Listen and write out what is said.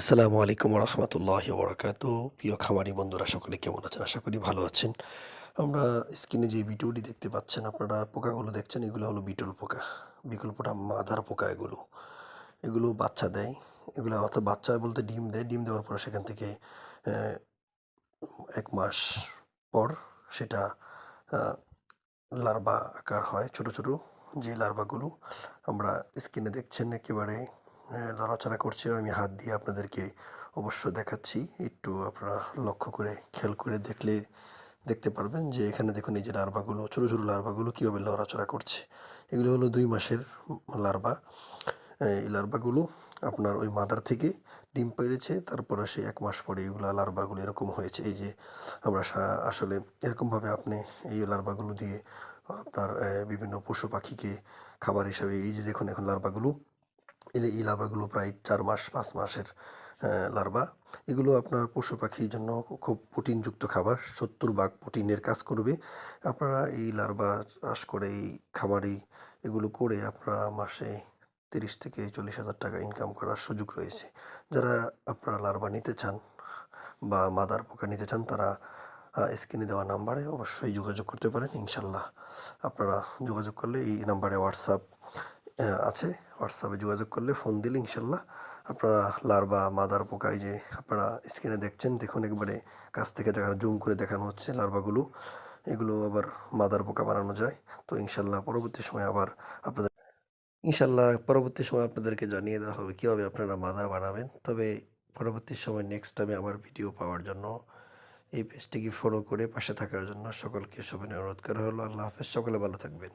আসসালামু আলাইকুম রহমতুল্লাহি বরকাতু। প্রিয় খামারি বন্ধুরা সকলে কেমন আছেন? আশা করি ভালো আছেন। আমরা স্ক্রিনে যে ভিডিওটি দেখতে পাচ্ছেন, আপনারা পোকাগুলো দেখছেন, এগুলো হলো বিটল পোকা। বিটল পোকা মাদার পোকা এগুলো। এগুলো বাচ্চা দেয়। এগুলো অর্থাৎ বাচ্চা বলতে ডিম দেয়। ডিম দেওয়ার পরে সেখান থেকে অ্যা ১ মাস পর সেটা আ লার্ভা আকার হয় ছোট, ছোট। যে লার্ভাগুলো আমরা স্ক্রিনে দেখছেন একেবারে নড়াচড়া করছে। আমি হাত দিয়ে আপনাদেরকে অবশ্য দেখাচ্ছি। একটু আপনারা লক্ষ্য করে খেয়াল করে দেখলে দেখতে পারবেন যে এখানে দেখুন এই যে লার্ভাগুলো ছোট, ছোট লার্ভাগুলো কীভাবে নড়াচড়া করছে। এগুলো হলো ২ মাসের লার্ভা। এই লার্ভাগুলো আপনার ওই মাদার থেকে ডিম পেড়েছে। তারপরে সে ১ মাস পরে এগুলা লার্ভাগুলো এরকম হয়েছে। এই যে আমরা আসলে এরকমভাবে আপনি এই লার্ভাগুলো দিয়ে আপনার বিভিন্ন পশু পাখিকে খাবার হিসাবে এই যে দেখুন এখন লার্ভাগুলো এই লার্ভাগুলো প্রায় ৪ মাস ৫ মাসের লার্ভা। এগুলো আপনার পশু পাখির জন্য খুব প্রোটিনযুক্ত খাবার। ৭০ ভাগ প্রোটিনের কাজ করবে। আপনারা এই লার্ভা চাষ করে এই খামারি এগুলো করে আপনারা মাসে ৩০ থেকে ৪০,০০০ টাকা ইনকাম করার সুযোগ রয়েছে। যারা আপনারা লার্ভা নিতে চান বা মাদার পোকা নিতে চান তারা স্ক্রিনে দেওয়া নাম্বারে অবশ্যই যোগাযোগ করতে পারেন। ইনশাল্লাহ আপনারা যোগাযোগ করলে এই নাম্বারে হোয়াটসঅ্যাপ আছে। হোয়াটসঅ্যাপে যোগাযোগ করলে ফোন দিলে ইনশাল্লাহ আপনারা লার্ভা মাদার পোকা এই যে আপনারা স্ক্রিনে দেখছেন, দেখুন একবারে কাছ থেকে জুম করে দেখানো হচ্ছে লার্ভাগুলো। এগুলো আবার মাদার পোকা বানানো যায়। তো ইনশাল্লাহ পরবর্তী সময় আপনাদেরকে জানিয়ে দেওয়া হবে কীভাবে আপনারা মাদার বানাবেন। তবে পরবর্তী সময় নেক্সট টাইমে আমার ভিডিও পাওয়ার জন্য এই পেজটিকে ফলো করে পাশে থাকার জন্য সকলকে সবিনয় অনুরোধ করা হলো। আল্লাহ হাফেজ। সকলে ভালো থাকবেন।